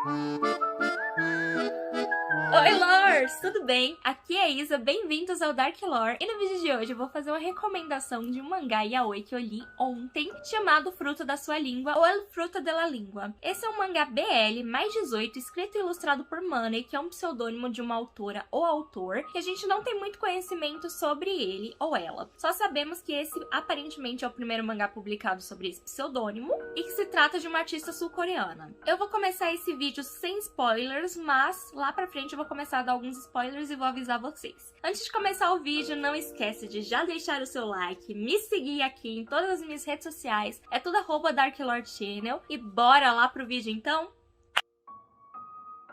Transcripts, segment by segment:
Oi, Lores! Tudo bem? Aqui é a Isa, bem-vindos ao Dark Lore. E no vídeo de hoje eu vou fazer uma recomendação de um mangá yaoi que eu li ontem, chamado Fruto da Sua Língua, ou El Fruto de la Língua. Esse é um mangá BL, mais 18, escrito e ilustrado por Money, que é um pseudônimo de uma autora ou autor, que a gente não tem muito conhecimento sobre ele ou ela. Só sabemos que esse aparentemente é o primeiro mangá publicado sobre esse pseudônimo, e que se trata de uma artista sul-coreana. Eu vou começar esse vídeo sem spoilers, mas lá pra frente eu vou começar a dar alguns spoilers e vou avisar vocês. Antes de começar o vídeo, não esquece de já deixar o seu like, me seguir aqui em todas as minhas redes sociais, é tudo @DarkLoreChannel, e bora lá pro vídeo então?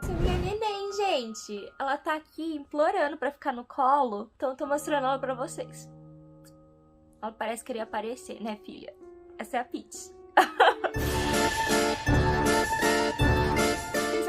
Essa minha neném, gente, ela tá aqui implorando pra ficar no colo, então eu tô mostrando ela pra vocês. Ela parece querer aparecer, né, filha? Essa é a Peach.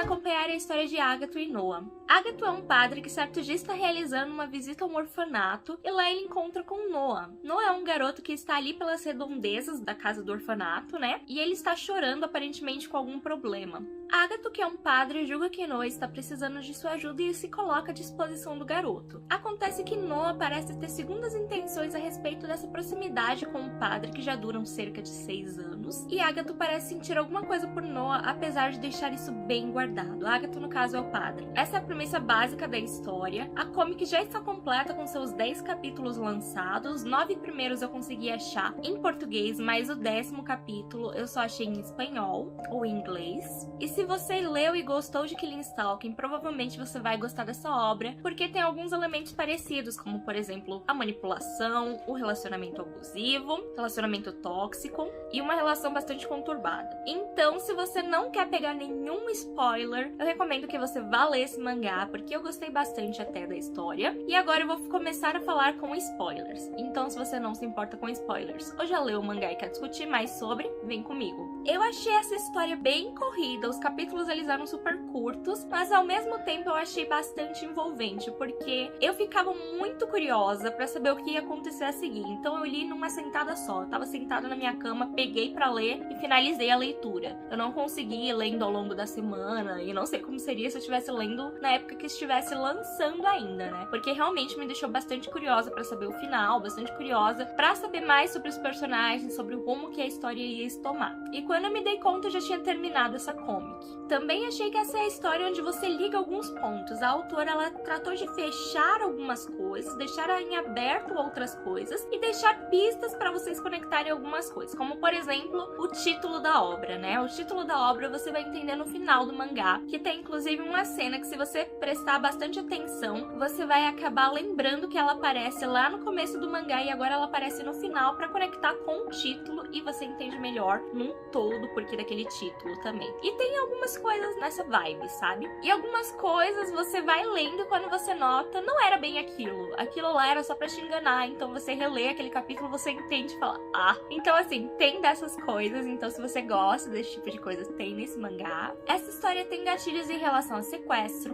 Acompanhar a história de Agatha e Noah. Agatha é um padre que certo dia está realizando uma visita a um orfanato e lá ele encontra com Noah. Noah é um garoto que está ali pelas redondezas da casa do orfanato, né? E ele está chorando aparentemente com algum problema. Agatha, que é um padre, julga que Noah está precisando de sua ajuda e se coloca à disposição do garoto. Acontece que Noah parece ter segundas intenções a respeito dessa proximidade com o padre, que já duram cerca de 6 anos, e Agatha parece sentir alguma coisa por Noah, apesar de deixar isso bem guardado. Agatha, no caso, é o padre. Essa é a premissa básica da história. A comic já está completa com seus 10 capítulos lançados. Os 9 primeiros eu consegui achar em português, mas o 10º capítulo eu só achei em espanhol ou em inglês. E se você leu e gostou de Killing Stalking, provavelmente você vai gostar dessa obra, porque tem alguns elementos parecidos, como por exemplo, a manipulação, o relacionamento abusivo, relacionamento tóxico e uma relação bastante conturbada. Então, se você não quer pegar nenhum spoiler, eu recomendo que você vá ler esse mangá, porque eu gostei bastante até da história. E agora eu vou começar a falar com spoilers. Então, se você não se importa com spoilers ou já leu o mangá e quer discutir mais sobre, vem comigo. Eu achei essa história bem corrida, os capítulos eles eram super curtos, mas ao mesmo tempo eu achei bastante envolvente, porque eu ficava muito curiosa pra saber o que ia acontecer a seguir. Então eu li numa sentada só, eu tava sentada na minha cama, peguei pra ler e finalizei a leitura. Eu não consegui ir lendo ao longo da semana, e não sei como seria se eu estivesse lendo na época que estivesse lançando ainda, né? Porque realmente me deixou bastante curiosa pra saber o final, bastante curiosa pra saber mais sobre os personagens, sobre o rumo que a história ia tomar. E quando eu me dei conta, eu já tinha terminado essa comic. Também achei que essa é a história onde você liga alguns pontos. A autora, ela tratou de fechar algumas coisas, deixar em aberto outras coisas e deixar pistas para vocês conectarem algumas coisas, como por exemplo, o título da obra, né? O título da obra você vai entender no final do mangá, que tem inclusive uma cena que, se você prestar bastante atenção, você vai acabar lembrando que ela aparece lá no começo do mangá e agora ela aparece no final para conectar com o título, e você entende melhor num todo porque daquele título também. E tem algumas coisas nessa vibe, sabe? E algumas coisas você vai lendo, quando você nota, não era bem aquilo. Aquilo lá era só pra te enganar, então você relê aquele capítulo, você entende e fala, ah. Então assim, tem dessas coisas, então se você gosta desse tipo de coisas, tem nesse mangá. Essa história tem gatilhos em relação a sequestro,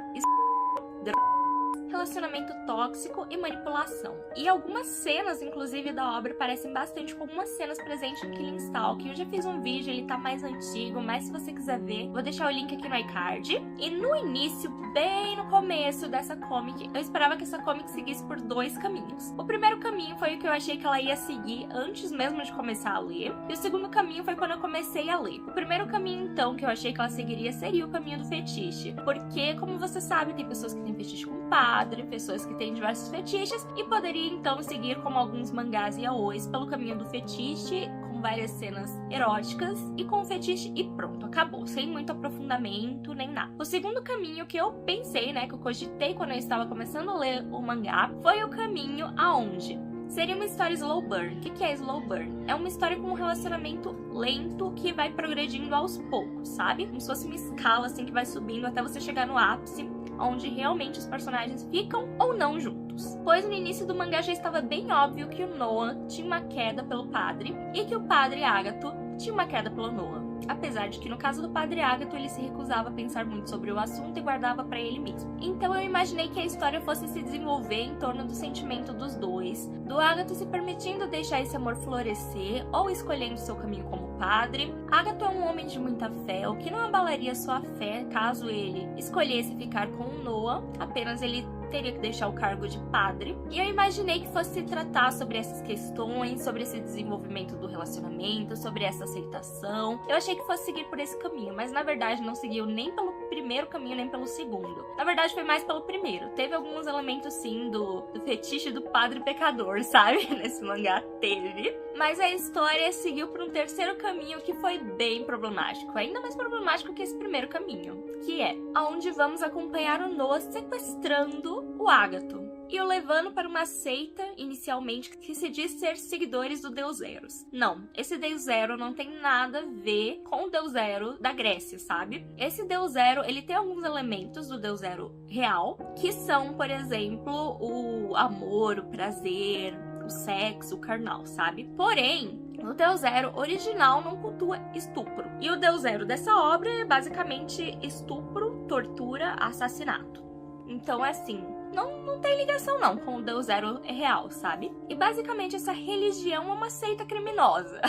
relacionamento tóxico e manipulação. E algumas cenas, inclusive, da obra parecem bastante com algumas cenas presentes em Killing Stalking. Eu já fiz um vídeo, ele tá mais antigo, mas se você quiser ver, vou deixar o link aqui no iCard. E no início, bem no começo dessa comic, eu esperava que essa comic seguisse por 2 caminhos. O primeiro caminho foi o que eu achei que ela ia seguir antes mesmo de começar a ler, e o segundo caminho foi quando eu comecei a ler. O primeiro caminho, então, que eu achei que ela seguiria seria o caminho do fetiche, porque, como você sabe, tem pessoas que têm fetiche com padre, pessoas que têm diversos fetiches, e poderia então seguir como alguns mangás yaois pelo caminho do fetiche, com várias cenas eróticas e com fetiche, e pronto, acabou, sem muito aprofundamento nem nada. O segundo caminho que eu pensei, né, que eu cogitei quando eu estava começando a ler o mangá, foi o caminho aonde seria uma história slow burn. O que é slow burn? É uma história com um relacionamento lento que vai progredindo aos poucos, sabe? Como se fosse uma escala assim que vai subindo até você chegar no ápice, onde realmente os personagens ficam ou não juntos. Pois no início do mangá já estava bem óbvio que o Noah tinha uma queda pelo padre e que o padre Agatha tinha uma queda pelo Noah. apesar de que no caso do Padre Ágato ele se recusava a pensar muito sobre o assunto e guardava pra ele mesmo. Então eu imaginei que a história fosse se desenvolver em torno do sentimento dos dois, do Ágato se permitindo deixar esse amor florescer ou escolhendo seu caminho como padre. Ágato é um homem de muita fé, o que não abalaria sua fé caso ele escolhesse ficar com o Noah, apenas ele teria que deixar o cargo de padre. E eu imaginei que fosse se tratar sobre essas questões, sobre esse desenvolvimento do relacionamento, sobre essa aceitação. Eu achei que fosse seguir por esse caminho, mas na verdade não seguiu nem pelo primeiro caminho, nem pelo segundo. Na verdade foi mais pelo primeiro. Teve alguns elementos sim do fetiche do padre pecador, sabe? Nesse mangá teve. Mas a história seguiu por um terceiro caminho que foi bem problemático. Ainda mais problemático que esse primeiro caminho. Que é onde vamos acompanhar o Noah sequestrando o Ágato e o levando para uma seita, inicialmente, que se diz ser seguidores do Deus Eros. Não, esse Deus Zero não tem nada a ver com o Deus Zero da Grécia, sabe? Esse Deus Zero, ele tem alguns elementos do Deus Zero real, que são, por exemplo, o amor, o prazer, o sexo, o carnal, sabe? Porém, o Deus Zero original não cultua estupro. E o Deus Zero dessa obra é basicamente estupro, tortura, assassinato. Então, assim, não tem ligação não com o Deus Zero real, sabe? E basicamente essa religião é uma seita criminosa,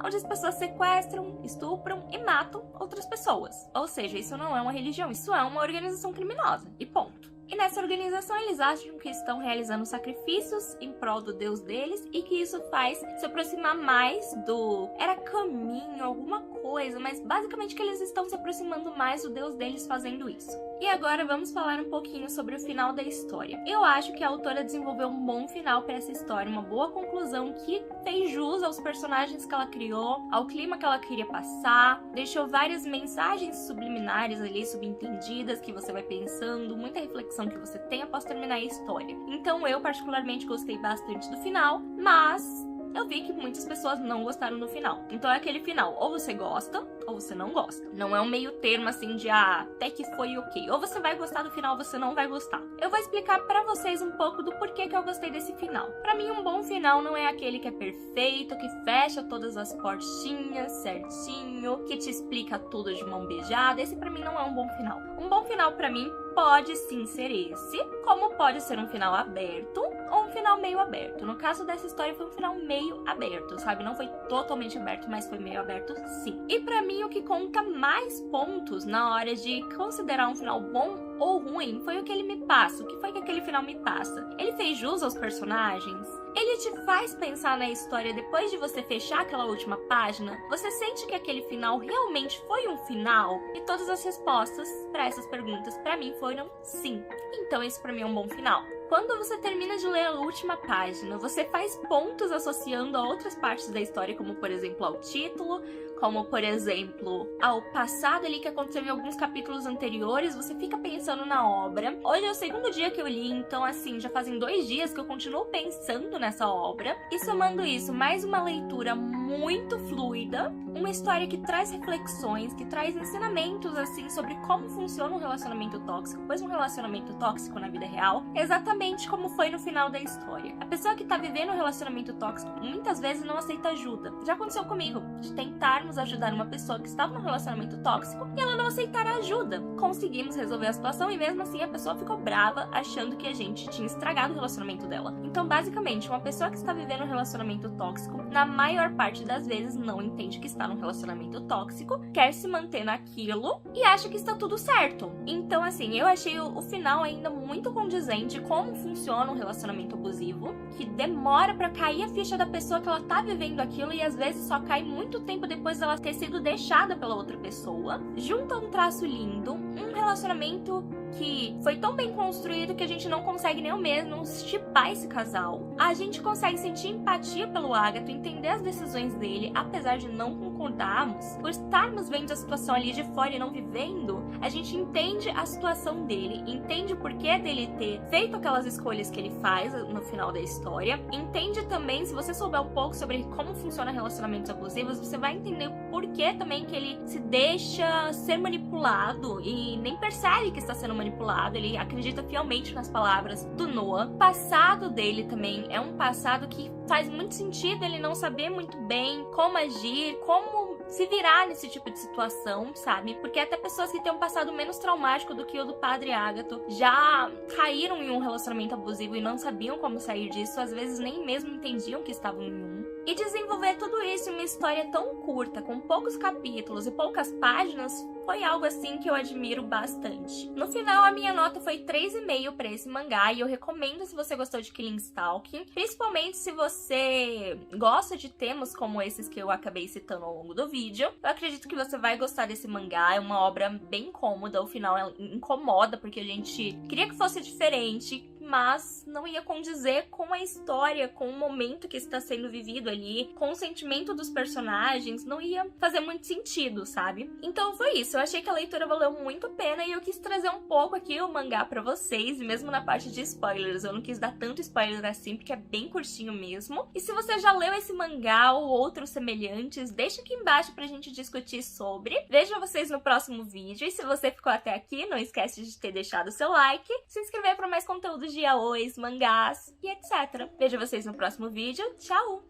onde as pessoas sequestram, estupram e matam outras pessoas. Ou seja, isso não é uma religião, isso é uma organização criminosa. E ponto. E nessa organização eles acham que estão realizando sacrifícios em prol do Deus deles e que isso faz se aproximar mais do... Era caminho, alguma coisa, mas basicamente que eles estão se aproximando mais do Deus deles fazendo isso. E agora vamos falar um pouquinho sobre o final da história. Eu acho que a autora desenvolveu um bom final para essa história, uma boa conclusão que fez jus aos personagens que ela criou, ao clima que ela queria passar, deixou várias mensagens subliminares ali, subentendidas, que você vai pensando, muita reflexão que você tem após terminar a história. Então eu particularmente gostei bastante do final, mas eu vi que muitas pessoas não gostaram do final. Então é aquele final, ou você gosta, ou você não gosta. Não é um meio termo assim de, até que foi ok. Ou você vai gostar do final, ou você não vai gostar. Eu vou explicar pra vocês um pouco do porquê que eu gostei desse final. Pra mim, um bom final não é aquele que é perfeito, que fecha todas as portinhas certinho, que te explica tudo de mão beijada. Esse pra mim não é um bom final. Um bom final pra mim pode sim ser esse, como pode ser um final aberto ou um final meio aberto. No caso dessa história foi um final meio aberto, sabe? Não foi totalmente aberto, mas foi meio aberto sim. E pra mim o que conta mais pontos na hora de considerar um final bom ou ruim foi o que ele me passa. O que foi que aquele final me passa? Ele fez jus aos personagens? Ele te faz pensar na história depois de você fechar aquela última página? Você sente que aquele final realmente foi um final? E todas as respostas para essas perguntas para mim foram sim. Então esse para mim é um bom final. Quando você termina de ler a última página, você faz pontos associando a outras partes da história, como por exemplo ao título, como por exemplo ao passado ali que aconteceu em alguns capítulos anteriores, você fica pensando na obra. Hoje é o segundo dia que eu li, então assim, já fazem 2 dias que eu continuo pensando nessa obra. E somando isso, mais uma leitura muito fluida, uma história que traz reflexões, que traz ensinamentos assim sobre como funciona um relacionamento tóxico, pois um relacionamento tóxico na vida real é exatamente como foi no final da história. A pessoa que tá vivendo um relacionamento tóxico muitas vezes não aceita ajuda. Já aconteceu comigo, de tentarmos ajudar uma pessoa que estava num relacionamento tóxico e ela não aceitar a ajuda. Conseguimos resolver a situação e mesmo assim a pessoa ficou brava, achando que a gente tinha estragado o relacionamento dela. Então basicamente, uma pessoa que está vivendo um relacionamento tóxico, na maior parte das vezes não entende que está num relacionamento tóxico, quer se manter naquilo e acha que está tudo certo. Então assim, eu achei o final ainda muito condizente como funciona um relacionamento abusivo, que demora pra cair a ficha da pessoa que ela tá vivendo aquilo e às vezes só cai muito tempo depois dela ter sido deixada pela outra pessoa. Junto a um traço lindo, um relacionamento que foi tão bem construído que a gente não consegue nem mesmo chipar esse casal. A gente consegue sentir empatia pelo Ágato, entender as decisões dele, apesar de não concordarmos. Por estarmos vendo a situação ali de fora e não vivendo, a gente entende a situação dele, entende o porquê dele ter feito aquelas escolhas que ele faz no final da história. Entende também, se você souber um pouco sobre como funciona relacionamentos abusivos, você vai entender o porquê também que ele se deixa ser manipulado e nem percebe que está sendo manipulado, ele acredita fielmente nas palavras do Noah. O passado dele também é um passado que faz muito sentido ele não saber muito bem como agir, como se virar nesse tipo de situação, sabe? Porque até pessoas que têm um passado menos traumático do que o do padre Ágato já caíram em um relacionamento abusivo e não sabiam como sair disso, às vezes nem mesmo entendiam que estavam em um. E desenvolver tudo isso em uma história tão curta, com poucos capítulos e poucas páginas, foi algo assim que eu admiro bastante. No final, a minha nota foi 3,5 para esse mangá e eu recomendo se você gostou de Killing Stalking, principalmente se você gosta de temas como esses que eu acabei citando ao longo do vídeo. Eu acredito que você vai gostar desse mangá, é uma obra bem cômoda, o final incomoda porque a gente queria que fosse diferente, mas não ia condizer com a história, com o momento que está sendo vivido ali, com o sentimento dos personagens, não ia fazer muito sentido, sabe? Então foi isso, eu achei que a leitura valeu muito a pena e eu quis trazer um pouco aqui o mangá pra vocês, e mesmo na parte de spoilers, eu não quis dar tanto spoiler assim, porque é bem curtinho mesmo. E se você já leu esse mangá ou outros semelhantes, deixa aqui embaixo pra gente discutir sobre. Vejo vocês no próximo vídeo, e se você ficou até aqui, não esquece de ter deixado o seu like, se inscrever para mais conteúdos de yaois, mangás e etc. Vejo vocês no próximo vídeo. Tchau!